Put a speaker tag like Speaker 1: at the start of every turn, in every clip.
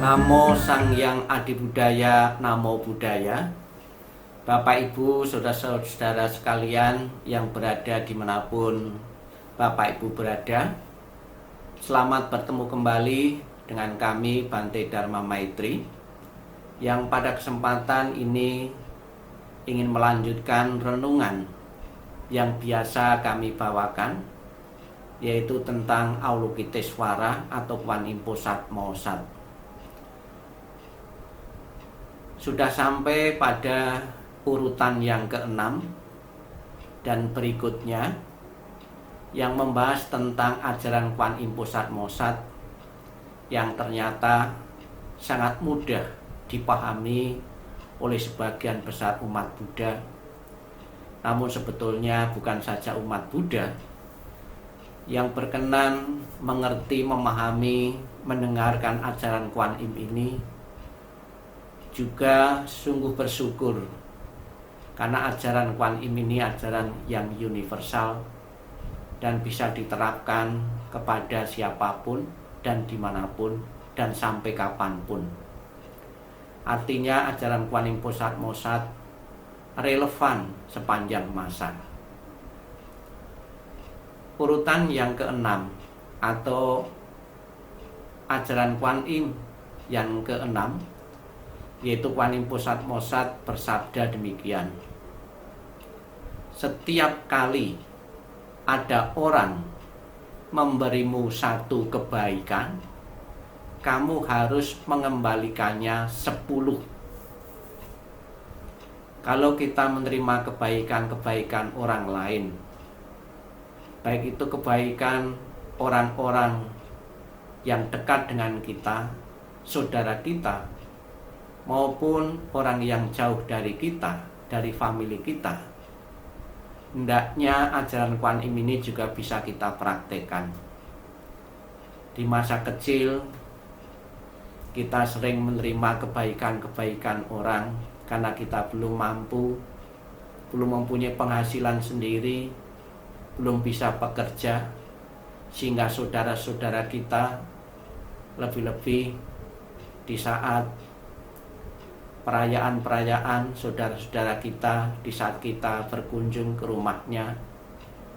Speaker 1: Namo Sang Hyang Adi Budaya, Namo Buddhaya. Bapak Ibu, saudara-saudara sekalian yang berada dimanapun Bapak Ibu berada, selamat bertemu kembali dengan kami Bante Dharma Maitri, yang pada kesempatan ini ingin melanjutkan renungan yang biasa kami bawakan, yaitu tentang Avalokitesvara atau Kwan Im Posat Mausat. Sudah sampai pada urutan yang keenam dan berikutnya yang membahas tentang ajaran Kwan Im Posat Mausat yang ternyata sangat mudah dipahami oleh sebagian besar umat Buddha. Namun sebetulnya bukan saja umat Buddha yang berkenan mengerti, memahami, mendengarkan ajaran Kwan Im ini juga sungguh bersyukur karena ajaran Kwan Im ini ajaran yang universal dan bisa diterapkan kepada siapapun dan dimanapun dan sampai kapanpun. Artinya ajaran Kwan Im Posat Mausat relevan sepanjang masa. Urutan yang keenam atau ajaran Kwan Im yang keenam, yaitu Kwan Im Posat Mausat bersabda demikian: setiap kali ada orang memberimu satu kebaikan, kamu harus mengembalikannya 10. Kalau kita menerima kebaikan-kebaikan orang lain, baik itu kebaikan orang-orang yang dekat dengan kita, saudara kita, maupun orang yang jauh dari kita, dari famili kita, hendaknya ajaran Kwan Im ini juga bisa kita praktekkan. Di masa kecil kita sering menerima kebaikan-kebaikan orang karena kita belum mampu, belum mempunyai penghasilan sendiri, belum bisa bekerja, sehingga saudara-saudara kita, lebih-lebih di saat perayaan-perayaan, saudara-saudara kita, di saat kita berkunjung ke rumahnya,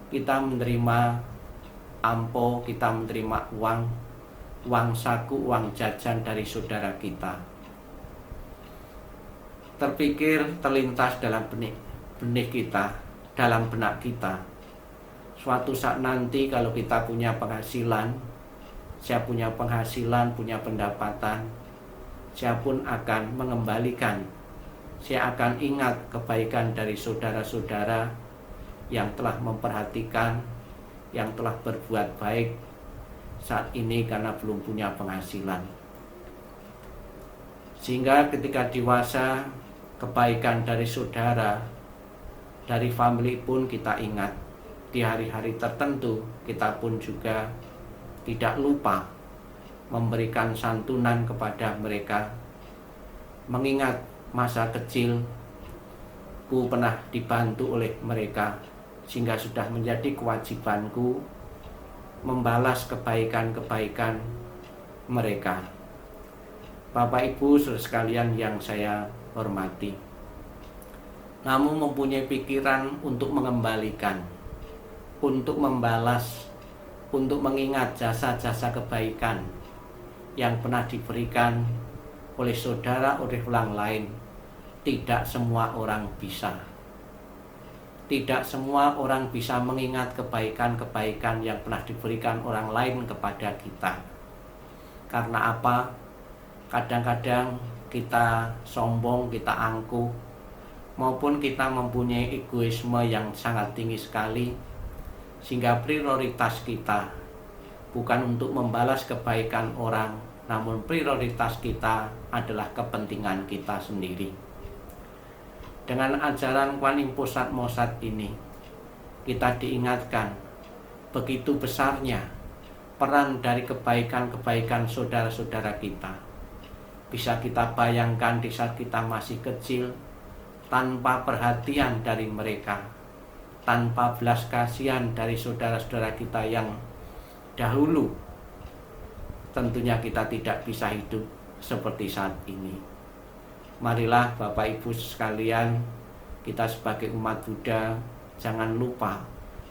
Speaker 1: kita menerima ampo, kita menerima uang saku, uang jajan dari saudara kita. Terlintas dalam benih kita, dalam benak kita, suatu saat nanti kalau kita punya penghasilan, saya punya penghasilan, punya pendapatan, saya pun akan mengembalikan. Saya akan ingat kebaikan dari saudara-saudara yang telah memperhatikan, yang telah berbuat baik saat ini karena belum punya penghasilan. Sehingga ketika dewasa, kebaikan dari saudara, dari famili pun kita ingat. Di hari-hari tertentu kita pun juga tidak lupa memberikan santunan kepada mereka, mengingat masa kecilku pernah dibantu oleh mereka, sehingga sudah menjadi kewajibanku membalas kebaikan-kebaikan mereka. Bapak Ibu saudara sekalian yang saya hormati, namun mempunyai pikiran untuk mengembalikan, untuk membalas, untuk mengingat jasa-jasa kebaikan yang pernah diberikan oleh saudara, oleh orang lain. Tidak semua orang bisa. Tidak semua orang bisa mengingat kebaikan-kebaikan yang pernah diberikan orang lain kepada kita. Karena apa? Kadang-kadang kita sombong, kita angkuh, maupun kita mempunyai egoisme yang sangat tinggi sekali, sehingga prioritas kita bukan untuk membalas kebaikan orang, namun prioritas kita adalah kepentingan kita sendiri. Dengan ajaran Kwan Im Posat Mausat ini, kita diingatkan begitu besarnya peran dari kebaikan-kebaikan saudara-saudara kita. Bisa kita bayangkan di saat kita masih kecil, tanpa perhatian dari mereka, tanpa belas kasihan dari saudara-saudara kita yang dahulu, tentunya kita tidak bisa hidup seperti saat ini. Marilah Bapak Ibu sekalian, kita sebagai umat Buddha jangan lupa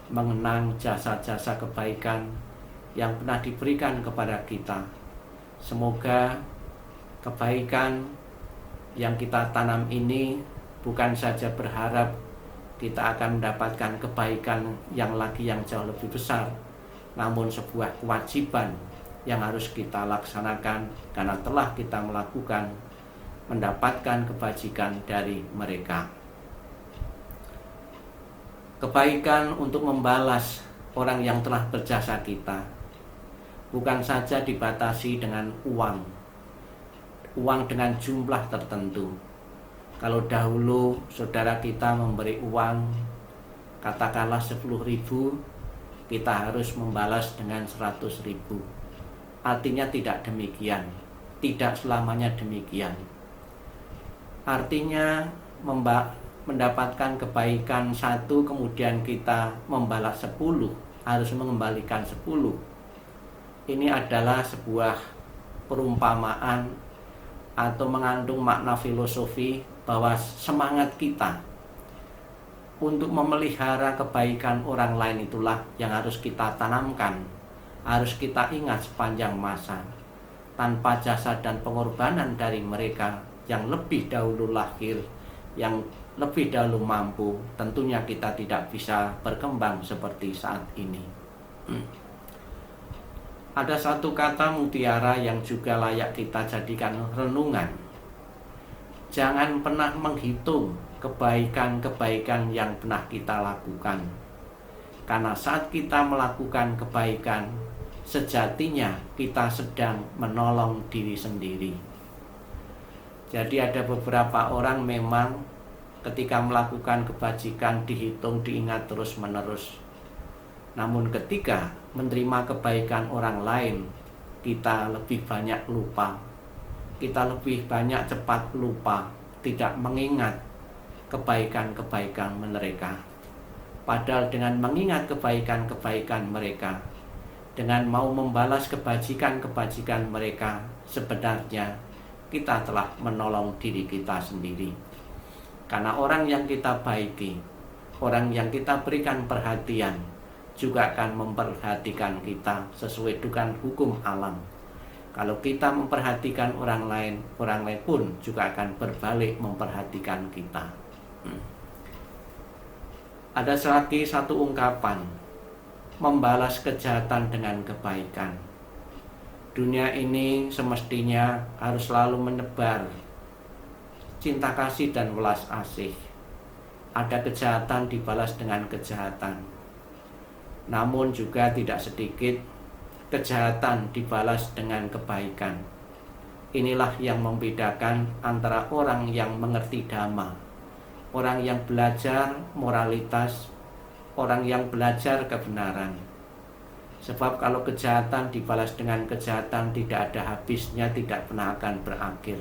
Speaker 1: mengenang jasa-jasa kebaikan yang pernah diberikan kepada kita. Semoga kebaikan yang kita tanam ini bukan saja berharap kita akan mendapatkan kebaikan yang jauh lebih besar, namun sebuah kewajiban yang harus kita laksanakan karena telah kita mendapatkan kebajikan dari mereka. Kebaikan untuk membalas orang yang telah berjasa kita bukan saja dibatasi dengan uang dengan jumlah tertentu. Kalau dahulu saudara kita memberi uang katakanlah 10.000, kita harus membalas dengan 100.000. Artinya tidak demikian, tidak selamanya demikian. Artinya mendapatkan kebaikan 1 kemudian kita membalas 10, harus mengembalikan 10. Ini adalah sebuah perumpamaan atau mengandung makna filosofi bahwa semangat kita untuk memelihara kebaikan orang lain itulah yang harus kita tanamkan, harus kita ingat sepanjang masa. Tanpa jasa dan pengorbanan dari mereka yang lebih dahulu lahir, yang lebih dahulu mampu, tentunya kita tidak bisa berkembang seperti saat ini. Ada satu kata mutiara yang juga layak kita jadikan renungan. Jangan pernah menghitung kebaikan-kebaikan yang pernah kita lakukan. Karena saat kita melakukan kebaikan, sejatinya kita sedang menolong diri sendiri. Jadi ada beberapa orang memang ketika melakukan kebajikan dihitung, diingat terus-menerus. Namun ketika menerima kebaikan orang lain, kita lebih banyak lupa. Kita lebih banyak cepat lupa, tidak mengingat kebaikan-kebaikan mereka. Padahal dengan mengingat kebaikan-kebaikan mereka, dengan mau membalas kebajikan-kebajikan mereka, sebenarnya kita telah menolong diri kita sendiri. Karena orang yang kita baiki, orang yang kita berikan perhatian, juga akan memperhatikan kita sesuai dengan hukum alam. Kalau kita memperhatikan orang lain pun juga akan berbalik memperhatikan kita. Ada lagi satu ungkapan, membalas kejahatan dengan kebaikan. Dunia ini semestinya harus selalu menebar cinta kasih dan welas asih. Ada kejahatan dibalas dengan kejahatan. Namun juga tidak sedikit kejahatan dibalas dengan kebaikan. Inilah yang membedakan antara orang yang mengerti dhamma, orang yang belajar moralitas, orang yang belajar kebenaran. Sebab kalau kejahatan dibalas dengan kejahatan tidak ada habisnya, tidak pernah akan berakhir.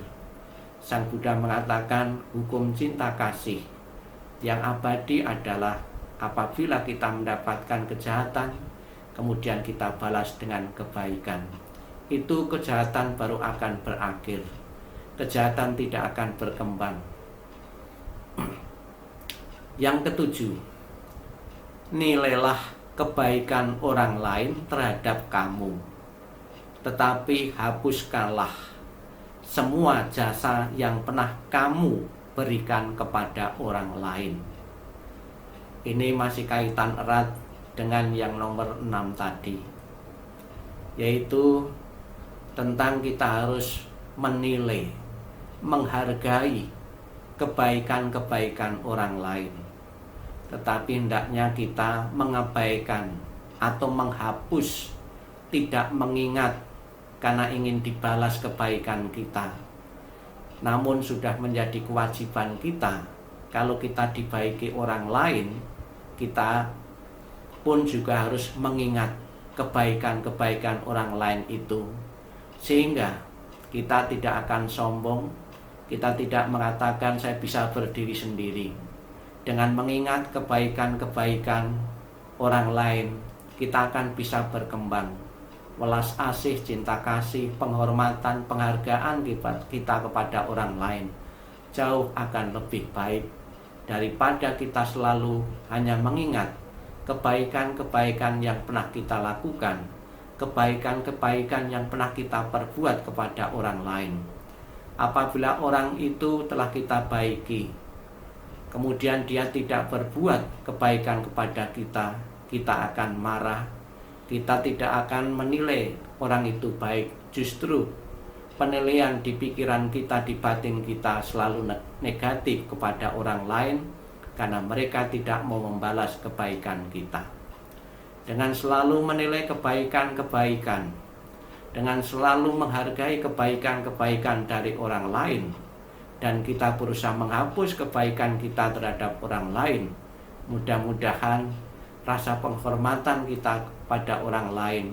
Speaker 1: Sang Buddha mengatakan hukum cinta kasih yang abadi adalah apabila kita mendapatkan kejahatan, kemudian kita balas dengan kebaikan. Itu kejahatan baru akan berakhir. Kejahatan tidak akan berkembang. Yang ketujuh, nilailah kebaikan orang lain terhadap kamu, tetapi hapuskanlah semua jasa yang pernah kamu berikan kepada orang lain. Ini masih kaitan erat dengan yang nomor 6 tadi, yaitu tentang kita harus menilai, menghargai kebaikan-kebaikan orang lain. Tetapi hendaknya kita mengabaikan atau menghapus, tidak mengingat karena ingin dibalas kebaikan kita. Namun sudah menjadi kewajiban kita, kalau kita dibaiki orang lain, kita pun juga harus mengingat kebaikan-kebaikan orang lain itu, sehingga kita tidak akan sombong, kita tidak mengatakan saya bisa berdiri sendiri. Dengan mengingat kebaikan-kebaikan orang lain, kita akan bisa berkembang. welas asih, cinta kasih, penghormatan, penghargaan kita kepada orang lain jauh akan lebih baik daripada kita selalu hanya mengingat kebaikan-kebaikan yang pernah kita lakukan, kebaikan-kebaikan yang pernah kita perbuat kepada orang lain. Apabila orang itu telah kita baiki, kemudian dia tidak berbuat kebaikan kepada kita, kita akan marah, kita tidak akan menilai orang itu baik. Justru penilaian di pikiran kita, di batin kita selalu negatif kepada orang lain, karena mereka tidak mau membalas kebaikan kita. Dengan selalu menilai kebaikan-kebaikan, dengan selalu menghargai kebaikan-kebaikan dari orang lain, dan kita berusaha menghapus kebaikan kita terhadap orang lain, mudah-mudahan rasa penghormatan kita pada orang lain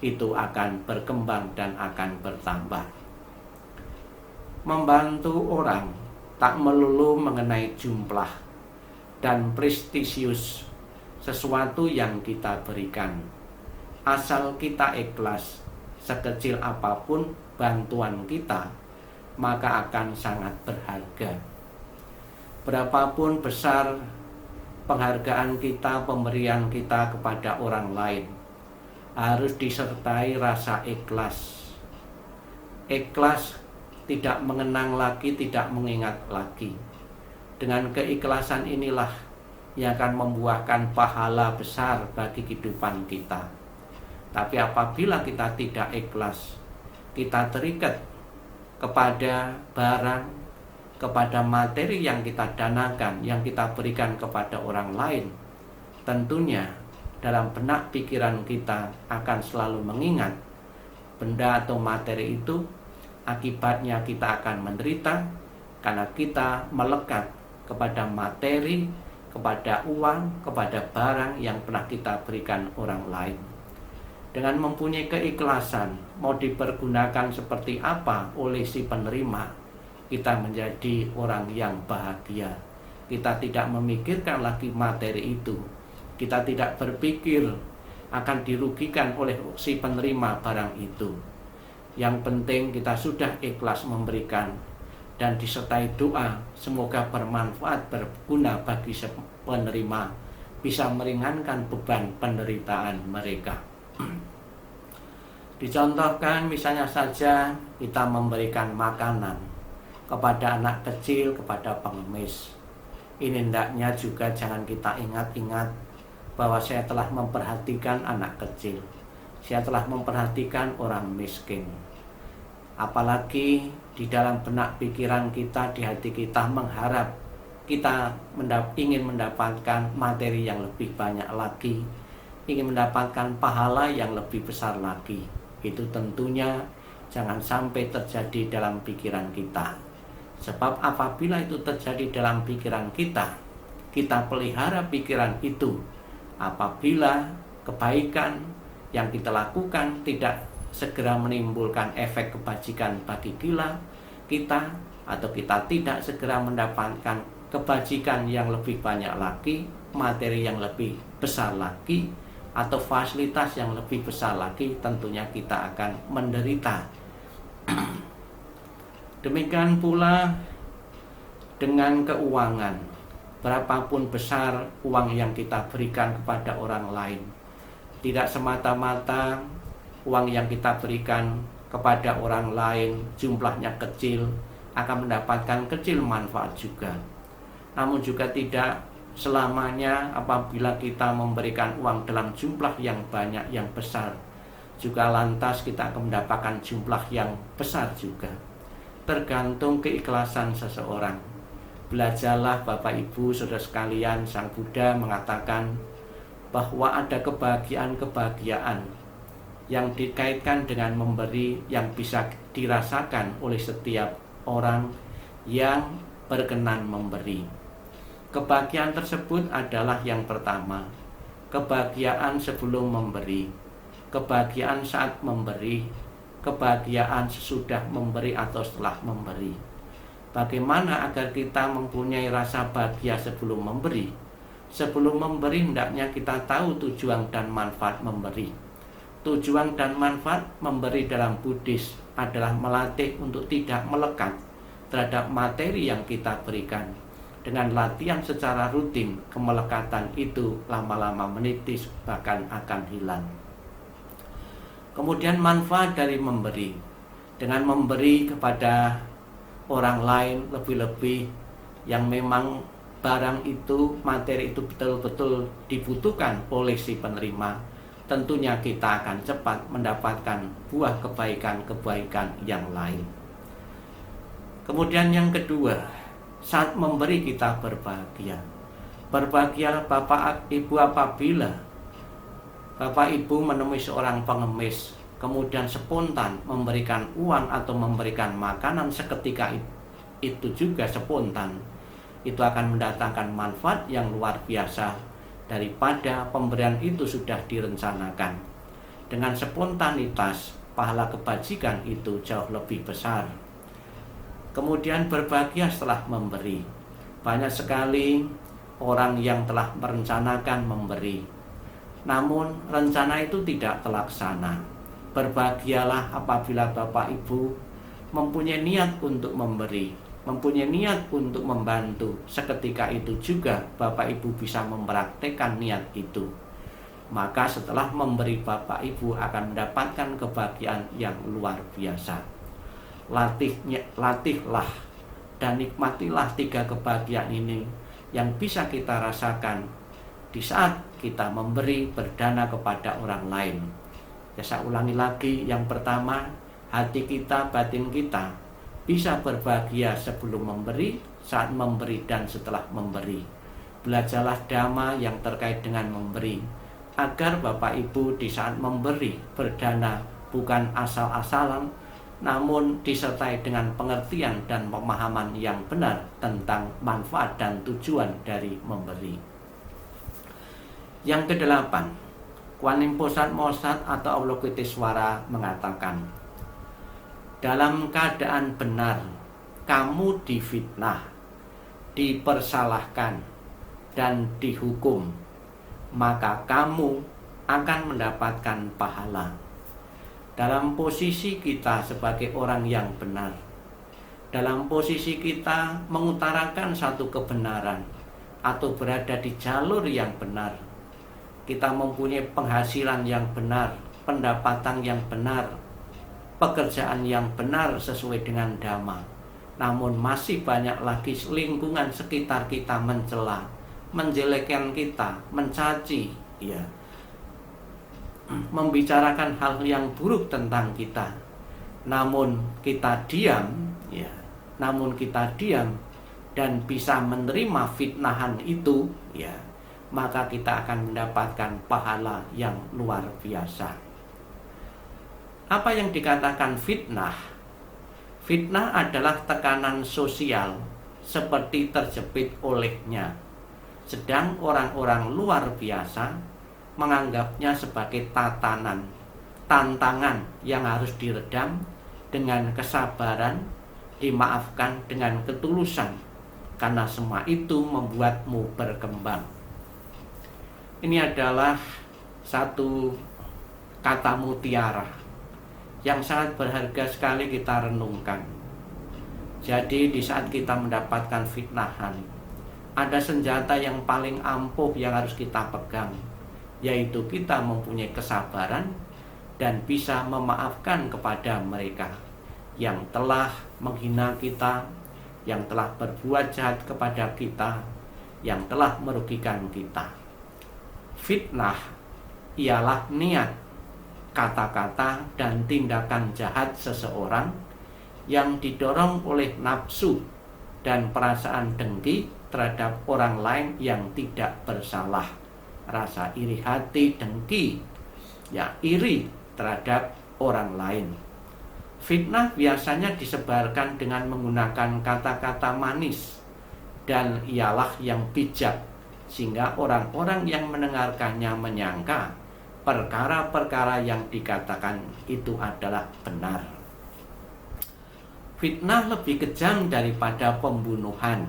Speaker 1: itu akan berkembang dan akan bertambah. Membantu orang tak melulu mengenai jumlah dan prestisius sesuatu yang kita berikan. Asal kita ikhlas, sekecil apapun bantuan kita, maka akan sangat berharga. Berapapun besar penghargaan kita, pemberian kita kepada orang lain, harus disertai rasa ikhlas. Ikhlas tidak mengenang lagi, tidak mengingat lagi. Dengan keikhlasan inilah yang akan membuahkan pahala besar bagi kehidupan kita. Tapi apabila kita tidak ikhlas, kita terikat kepada barang, kepada materi yang kita danakan, yang kita berikan kepada orang lain, tentunya dalam benak pikiran kita akan selalu mengingat benda atau materi itu, akibatnya kita akan menderita karena kita melekat kepada materi, kepada uang, kepada barang yang pernah kita berikan orang lain. Dengan mempunyai keikhlasan, mau dipergunakan seperti apa oleh si penerima, kita menjadi orang yang bahagia. Kita tidak memikirkan lagi materi itu. Kita tidak berpikir akan dirugikan oleh si penerima barang itu. Yang penting kita sudah ikhlas memberikan, dan disertai doa semoga bermanfaat, berguna bagi penerima, bisa meringankan beban penderitaan mereka. Dicontohkan misalnya saja kita memberikan makanan kepada anak kecil, kepada pengemis. Ini hendaknya juga jangan kita ingat-ingat bahwa saya telah memperhatikan anak kecil, saya telah memperhatikan orang miskin. Apalagi di dalam benak pikiran kita, di hati kita mengharap kita ingin mendapatkan materi yang lebih banyak lagi, ingin mendapatkan pahala yang lebih besar lagi. Itu tentunya jangan sampai terjadi dalam pikiran kita. Sebab apabila itu terjadi dalam pikiran kita, kita pelihara pikiran itu. Apabila kebaikan yang kita lakukan tidak segera menimbulkan efek kebajikan bagi kita, atau kita tidak segera mendapatkan kebajikan yang lebih banyak lagi, materi yang lebih besar lagi, atau fasilitas yang lebih besar lagi, tentunya kita akan menderita. Demikian pula dengan keuangan. Berapapun besar uang yang kita berikan kepada orang lain, tidak semata-mata uang yang kita berikan kepada orang lain jumlahnya kecil akan mendapatkan kecil manfaat juga. Namun juga tidak selamanya apabila kita memberikan uang dalam jumlah yang banyak, yang besar, juga lantas kita akan mendapatkan jumlah yang besar juga. Tergantung keikhlasan seseorang. Belajarlah Bapak Ibu Saudara sekalian, Sang Buddha mengatakan bahwa ada kebahagiaan-kebahagiaan yang dikaitkan dengan memberi yang bisa dirasakan oleh setiap orang yang berkenan memberi. Kebahagiaan tersebut adalah yang pertama, kebahagiaan sebelum memberi, kebahagiaan saat memberi, kebahagiaan sesudah memberi atau setelah memberi. Bagaimana agar kita mempunyai rasa bahagia sebelum memberi? Sebelum memberi hendaknya kita tahu tujuan dan manfaat memberi. Tujuan dan manfaat memberi dalam Buddhis adalah melatih untuk tidak melekat terhadap materi yang kita berikan. Dengan latihan secara rutin, kemelekatan itu lama-lama menipis, bahkan akan hilang. Kemudian manfaat dari memberi. Dengan memberi kepada orang lain, lebih-lebih yang memang barang itu, materi itu betul-betul dibutuhkan oleh si penerima, tentunya kita akan cepat mendapatkan buah kebaikan-kebaikan yang lain. Kemudian yang kedua, saat memberi kita berbahagia. Berbahagialah Bapak Ibu apabila Bapak Ibu menemui seorang pengemis, kemudian spontan memberikan uang atau memberikan makanan seketika itu juga spontan. Itu akan mendatangkan manfaat yang luar biasa daripada pemberian itu sudah direncanakan. Dengan spontanitas, pahala kebajikan itu jauh lebih besar. Kemudian berbahagia setelah memberi. Banyak sekali orang yang telah merencanakan memberi, namun rencana itu tidak terlaksana. Berbahagialah apabila Bapak Ibu mempunyai niat untuk memberi, mempunyai niat untuk membantu. Seketika itu juga Bapak Ibu bisa mempraktekkan niat itu. Maka setelah memberi, Bapak Ibu akan mendapatkan kebahagiaan yang luar biasa. Latihlah dan nikmatilah 3 kebahagiaan ini yang bisa kita rasakan di saat kita memberi berdana kepada orang lain. Ya, saya ulangi lagi, yang pertama, hati kita, batin kita bisa berbahagia sebelum memberi, saat memberi, dan setelah memberi. Belajarlah dhamma yang terkait dengan memberi, agar Bapak Ibu di saat memberi berdana bukan asal-asalan, namun disertai dengan pengertian dan pemahaman yang benar tentang manfaat dan tujuan dari memberi. Yang kedelapan, Kuan Yin Po Sat Mosat atau Avalokitesvara mengatakan, dalam keadaan benar, kamu difitnah, dipersalahkan, dan dihukum, maka kamu akan mendapatkan pahala. Dalam posisi kita sebagai orang yang benar, dalam posisi kita mengutarakan satu kebenaran atau berada di jalur yang benar, kita mempunyai penghasilan yang benar, pendapatan yang benar, pekerjaan yang benar sesuai dengan dhamma, namun masih banyak lagi lingkungan sekitar kita mencela, menjelekkan kita, mencaci, ya, membicarakan hal yang buruk tentang kita, namun kita diam, ya, dan bisa menerima fitnahan itu, ya, maka kita akan mendapatkan pahala yang luar biasa. Apa yang dikatakan fitnah? Fitnah adalah tekanan sosial seperti terjepit olehnya, sedang orang-orang luar biasa menganggapnya sebagai tantangan yang harus diredam dengan kesabaran, dimaafkan dengan ketulusan, karena semua itu membuatmu berkembang. Ini adalah satu kata mutiara yang sangat berharga sekali kita renungkan. Jadi di saat kita mendapatkan fitnahan, ada senjata yang paling ampuh yang harus kita pegang, yaitu kita mempunyai kesabaran dan bisa memaafkan kepada mereka yang telah menghina kita, yang telah berbuat jahat kepada kita, yang telah merugikan kita. Fitnah ialah niat, kata-kata, dan tindakan jahat seseorang yang didorong oleh nafsu dan perasaan dengki terhadap orang lain yang tidak bersalah. Rasa iri hati, dengki, ya, iri terhadap orang lain. Fitnah biasanya disebarkan dengan menggunakan kata-kata manis dan ialah yang bijak, sehingga orang-orang yang mendengarkannya menyangka perkara-perkara yang dikatakan itu adalah benar. Fitnah lebih kejam daripada pembunuhan.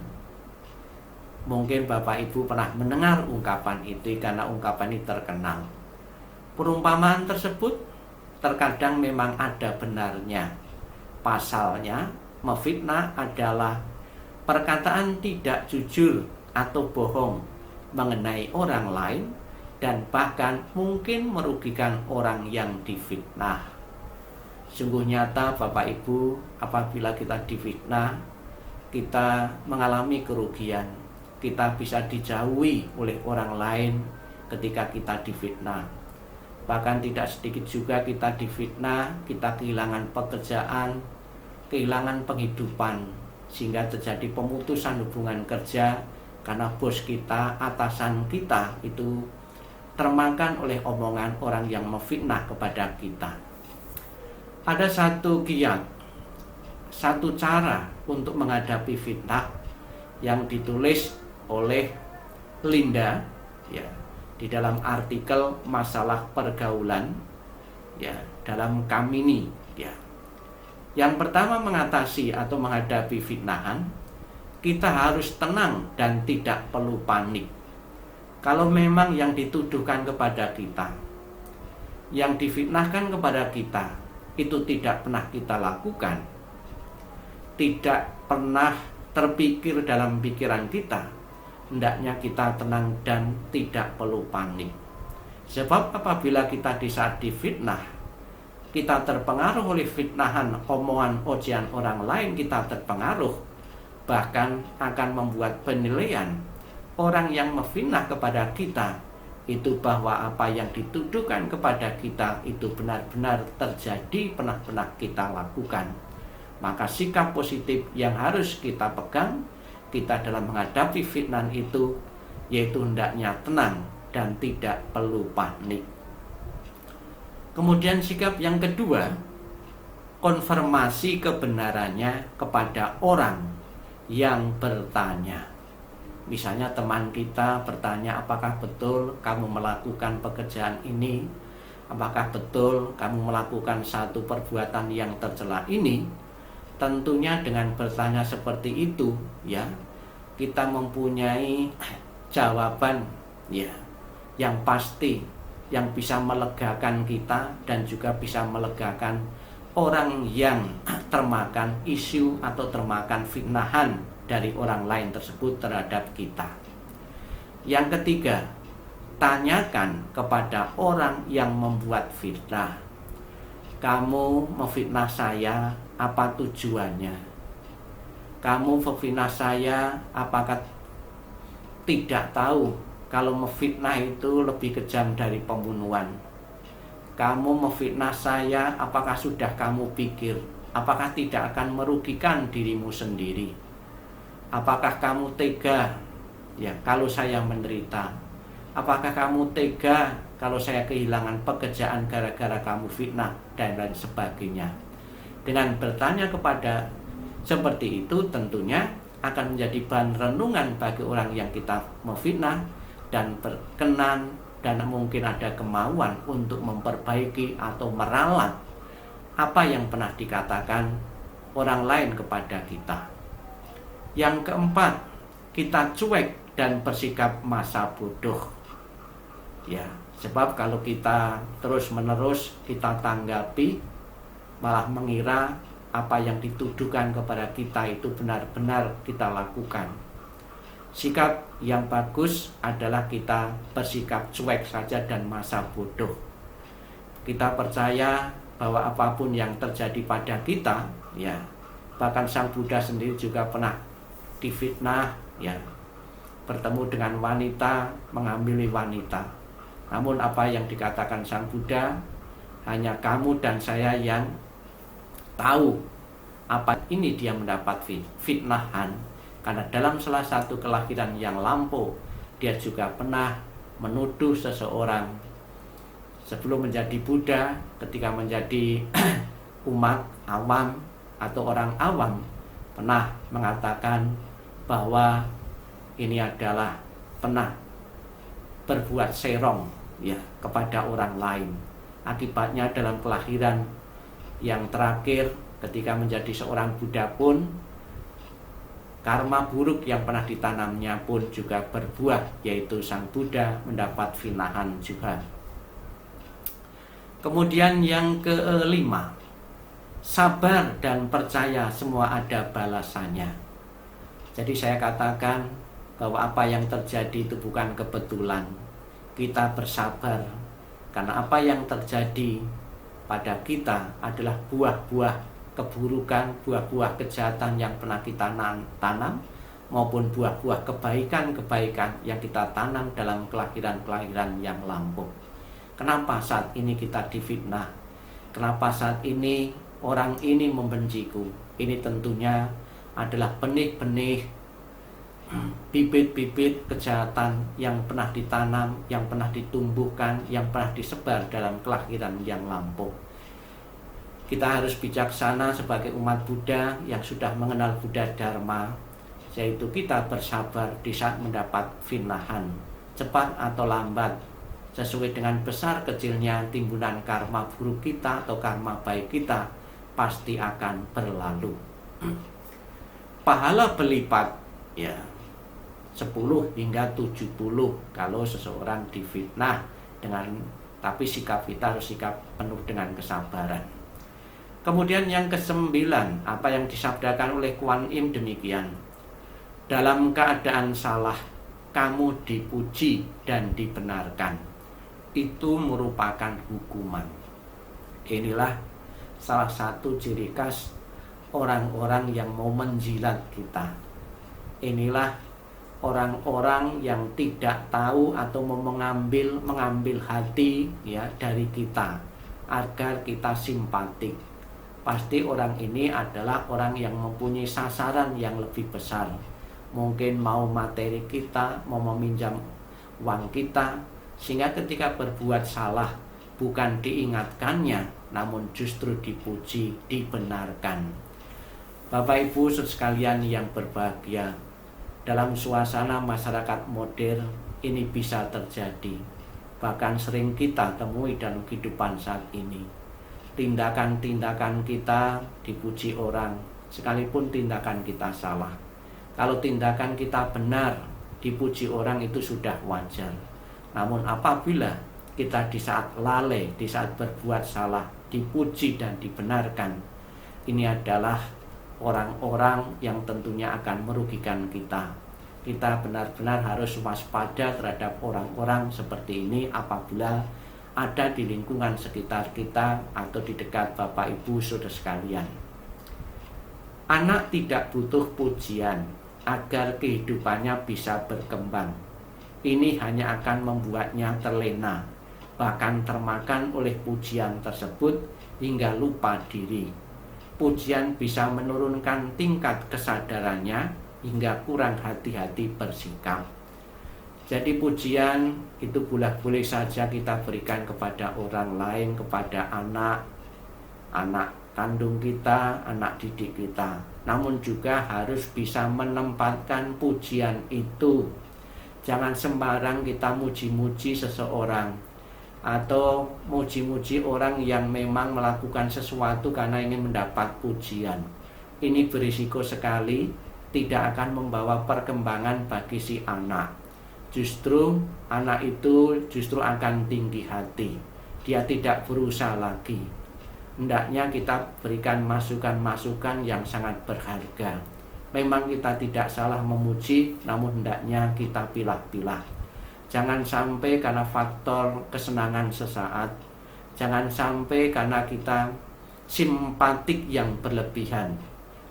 Speaker 1: Mungkin Bapak Ibu pernah mendengar ungkapan itu karena ungkapan ini terkenal. Perumpamaan tersebut terkadang memang ada benarnya. Pasalnya, memfitnah adalah perkataan tidak jujur atau bohong mengenai orang lain dan bahkan mungkin merugikan orang yang difitnah. Sungguh nyata Bapak Ibu, apabila kita difitnah, kita mengalami kerugian. Kita bisa dijauhi oleh orang lain ketika kita difitnah. Bahkan tidak sedikit juga kita difitnah, kita kehilangan pekerjaan, kehilangan penghidupan, sehingga terjadi pemutusan hubungan kerja karena bos kita, atasan kita itu termakan oleh omongan orang yang memfitnah kepada kita. Ada satu kiat, satu cara untuk menghadapi fitnah yang ditulis oleh Linda ya, di dalam artikel masalah pergaulan ya, dalam Kamini ya. Yang pertama, mengatasi atau menghadapi fitnahan, kita harus tenang dan tidak perlu panik. Kalau memang yang dituduhkan kepada kita, yang difitnahkan kepada kita, itu tidak pernah kita lakukan, tidak pernah terpikir dalam pikiran kita, hendaknya kita tenang dan tidak perlu panik. Sebab apabila kita di saat difitnah, kita terpengaruh oleh fitnahan, omongan, ocehan orang lain, kita terpengaruh, bahkan akan membuat penilaian orang yang memfitnah kepada kita itu bahwa apa yang dituduhkan kepada kita itu benar-benar terjadi, pernah kita lakukan. Maka sikap positif yang harus kita pegang kita dalam menghadapi fitnah itu, yaitu hendaknya tenang dan tidak perlu panik. Kemudian sikap yang kedua, konfirmasi kebenarannya kepada orang yang bertanya. Misalnya teman kita bertanya, apakah betul kamu melakukan pekerjaan ini? Apakah betul kamu melakukan satu perbuatan yang tercela ini? Tentunya dengan bertanya seperti itu ya, kita mempunyai jawaban ya yang pasti, yang bisa melegakan kita dan juga bisa melegakan orang yang termakan isu atau termakan fitnahan dari orang lain tersebut terhadap kita. Yang ketiga, tanyakan kepada orang yang membuat fitnah. Kamu memfitnah saya, apa tujuannya? Kamu memfitnah saya, apakah tidak tahu kalau memfitnah itu lebih kejam dari pembunuhan? Kamu memfitnah saya, apakah sudah kamu pikir, apakah tidak akan merugikan dirimu sendiri? Apakah kamu tega ya kalau saya menderita? Apakah kamu tega kalau saya kehilangan pekerjaan gara-gara kamu fitnah dan lain sebagainya? Dengan bertanya kepada seperti itu tentunya akan menjadi bahan renungan bagi orang yang kita memfitnah dan berkenan dan mungkin ada kemauan untuk memperbaiki atau meralat apa yang pernah dikatakan orang lain kepada kita. Yang keempat, kita cuek dan bersikap masa bodoh. Ya, sebab kalau kita terus-menerus kita tanggapi, malah mengira apa yang dituduhkan kepada kita itu benar-benar kita lakukan. Sikap yang bagus adalah kita bersikap cuek saja dan masa bodoh. Kita percaya bahwa apapun yang terjadi pada kita, ya, bahkan Sang Buddha sendiri juga pernah difitnah, ya, bertemu dengan wanita, menghamili wanita. Namun apa yang dikatakan Sang Buddha, hanya kamu dan saya yang tahu apa ini dia mendapat fitnahan. Karena dalam salah satu kelahiran yang lampau, dia juga pernah menuduh seseorang sebelum menjadi Buddha, ketika menjadi umat awam atau orang awam, pernah mengatakan bahwa ini adalah pernah berbuat serong ya kepada orang lain. Akibatnya dalam kelahiran yang terakhir ketika menjadi seorang Buddha pun, karma buruk yang pernah ditanamnya pun juga berbuah, yaitu Sang Buddha mendapat fitnahan juga. Kemudian yang kelima, sabar dan percaya semua ada balasannya. Jadi saya katakan bahwa apa yang terjadi itu bukan kebetulan. Kita bersabar karena apa yang terjadi pada kita adalah buah-buah keburukan, buah-buah kejahatan yang pernah kita tanam, maupun buah-buah kebaikan-kebaikan yang kita tanam dalam kelahiran-kelahiran yang lampau. Kenapa saat ini kita difitnah? Kenapa saat ini orang ini membenciku? Ini tentunya adalah benih-benih, bibit-bibit kejahatan yang pernah ditanam, yang pernah ditumbuhkan, yang pernah disebar dalam kelahiran yang lampau. Kita harus bijaksana sebagai umat Buddha yang sudah mengenal Buddha Dharma, yaitu kita bersabar di saat mendapat fitnahan, cepat atau lambat, sesuai dengan besar kecilnya timbunan karma buruk kita atau karma baik kita, pasti akan berlalu. Pahala berlipat, ya, 10 hingga 70 kalau seseorang difitnah tapi sikap kita harus sikap penuh dengan kesabaran. Kemudian yang kesembilan, apa yang disabdakan oleh Kuan Im demikian. Dalam keadaan salah, kamu dipuji dan dibenarkan. Itu merupakan hukuman. Inilah salah satu ciri khas orang-orang yang mau menjilat kita. Inilah orang-orang yang tidak tahu atau mau mengambil hati, ya, dari kita agar kita simpatik. Pasti orang ini adalah orang yang mempunyai sasaran yang lebih besar. Mungkin mau materi kita, mau meminjam uang kita, sehingga ketika berbuat salah bukan diingatkannya, namun justru dipuji, dibenarkan. Bapak Ibu sekalian yang berbahagia, dalam suasana masyarakat modern ini bisa terjadi. Bahkan sering kita temui dalam kehidupan saat ini. Tindakan-tindakan kita dipuji orang, sekalipun tindakan kita salah. Kalau tindakan kita benar, dipuji orang itu sudah wajar. Namun apabila kita di saat lalai, di saat berbuat salah, dipuji dan dibenarkan, ini adalah orang-orang yang tentunya akan merugikan kita. Kita benar-benar harus waspada terhadap orang-orang seperti ini apabila ada di lingkungan sekitar kita atau di dekat Bapak Ibu Saudara sekalian. Anak tidak butuh pujian agar kehidupannya bisa berkembang. Ini hanya akan membuatnya terlena, bahkan termakan oleh pujian tersebut hingga lupa diri. Pujian bisa menurunkan tingkat kesadarannya hingga kurang hati-hati bersikap. Jadi pujian itu boleh saja kita berikan kepada orang lain, kepada anak kandung kita, anak didik kita. Namun juga harus bisa menempatkan pujian itu. Jangan sembarang kita muji-muji seseorang atau muji-muji orang yang memang melakukan sesuatu karena ingin mendapat pujian. Ini berisiko sekali, tidak akan membawa perkembangan bagi si anak. Justru anak itu akan tinggi hati. Dia tidak berusaha lagi. Hendaknya kita berikan masukan-masukan yang sangat berharga. Memang kita tidak salah memuji, namun hendaknya kita pilah-pilah. Jangan sampai karena faktor kesenangan sesaat, jangan sampai karena kita simpatik yang berlebihan,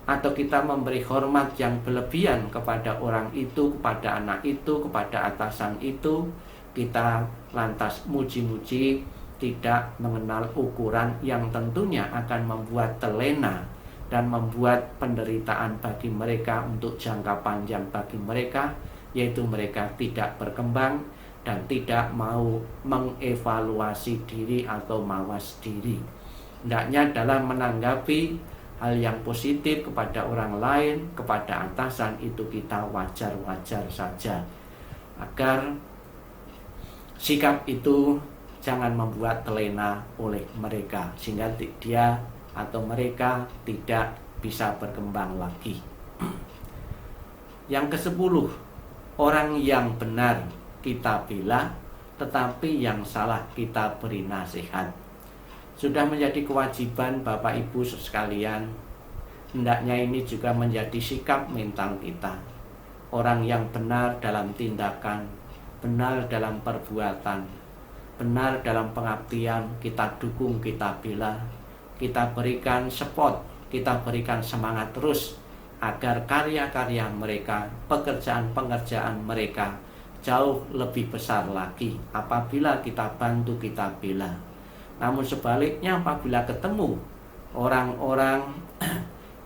Speaker 1: atau kita memberi hormat yang berlebihan kepada orang itu, kepada anak itu, kepada atasan itu, kita lantas muji-muji, tidak mengenal ukuran yang tentunya akan membuat terlena dan membuat penderitaan bagi mereka untuk jangka panjang bagi mereka, yaitu mereka tidak berkembang dan tidak mau mengevaluasi diri atau mawas diri. Hendaknya dalam menanggapi hal yang positif kepada orang lain, kepada atasan, itu kita wajar-wajar saja, agar sikap itu jangan membuat terlena oleh mereka, sehingga dia atau mereka tidak bisa berkembang lagi. Yang ke-10, orang yang benar kita bela, tetapi yang salah kita beri nasihat. Sudah menjadi kewajiban Bapak Ibu sekalian, hendaknya ini juga menjadi sikap mental kita. Orang yang benar dalam tindakan, benar dalam perbuatan, benar dalam pengabdian, kita dukung, kita bela, kita berikan support, kita berikan semangat terus agar karya-karya mereka, pekerjaan-pekerjaan mereka jauh lebih besar lagi apabila kita bantu, kita bela. Namun sebaliknya, apabila ketemu orang-orang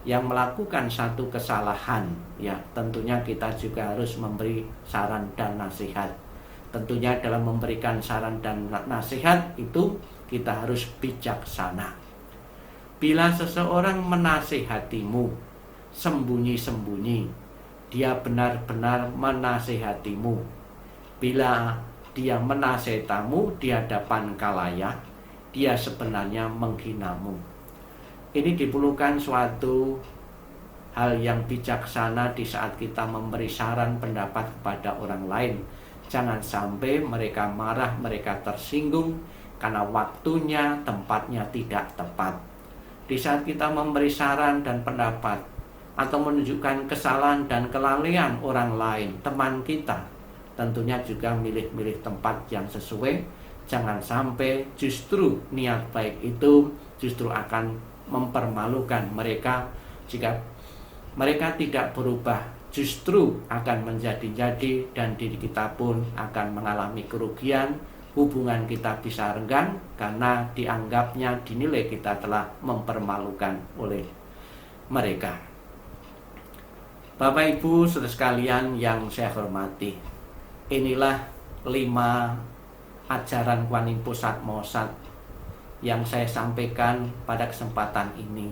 Speaker 1: yang melakukan satu kesalahan, ya tentunya kita juga harus memberi saran dan nasihat. Tentunya dalam memberikan saran dan nasihat itu kita harus bijaksana. Bila seseorang menasihatimu sembunyi-sembunyi, dia benar-benar menasihatimu. Bila dia menasihatamu di hadapan khalayak, dia sebenarnya menghinamu. Ini diperlukan suatu hal yang bijaksana di saat kita memberi saran pendapat kepada orang lain. Jangan sampai mereka marah, mereka tersinggung karena waktunya, tempatnya tidak tepat. Di saat kita memberi saran dan pendapat atau menunjukkan kesalahan dan kelalaian orang lain, teman kita, tentunya juga milih-milih tempat yang sesuai. Jangan sampai justru niat baik itu justru akan mempermalukan mereka. Jika mereka tidak berubah, justru akan menjadi-jadi dan diri kita pun akan mengalami kerugian. Hubungan kita bisa renggang karena dianggapnya, dinilai kita telah mempermalukan oleh mereka. Bapak Ibu saudara sekalian yang saya hormati, inilah 5 ajaran Kuan Yin Pusat Mosat yang saya sampaikan pada kesempatan ini.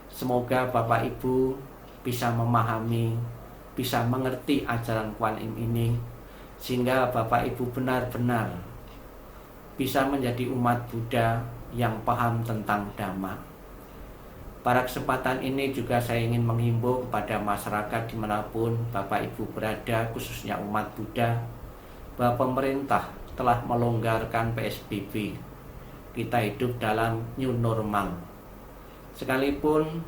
Speaker 1: Semoga Bapak Ibu bisa memahami, bisa mengerti ajaran Kuan Yin ini, sehingga Bapak Ibu benar-benar bisa menjadi umat Buddha yang paham tentang Dhamma. Pada kesempatan ini juga saya ingin menghimbau kepada masyarakat dimanapun Bapak Ibu berada, khususnya umat Buddha, bahwa pemerintah telah melonggarkan PSBB. Kita hidup dalam new normal. Sekalipun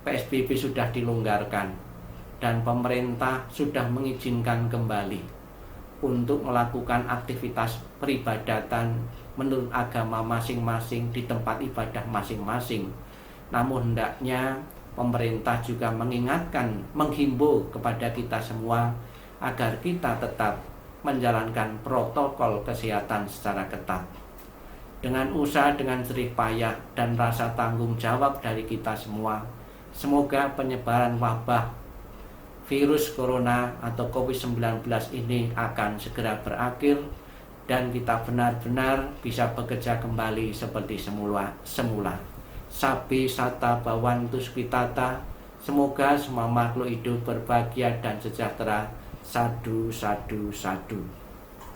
Speaker 1: PSBB sudah dilonggarkan dan pemerintah sudah mengizinkan kembali untuk melakukan aktivitas peribadatan menurut agama masing-masing di tempat ibadah masing-masing. Namun hendaknya pemerintah juga mengingatkan, menghimbau kepada kita semua agar kita tetap menjalankan protokol kesehatan secara ketat. Dengan usaha, dengan jerih payah dan rasa tanggung jawab dari kita semua, semoga penyebaran wabah virus corona atau COVID-19 ini akan segera berakhir dan kita benar-benar bisa bekerja kembali seperti semula. Sabi sata bawantu spitata. Semoga semua makhluk hidup berbahagia dan sejahtera. Sadu, sadu, sadu.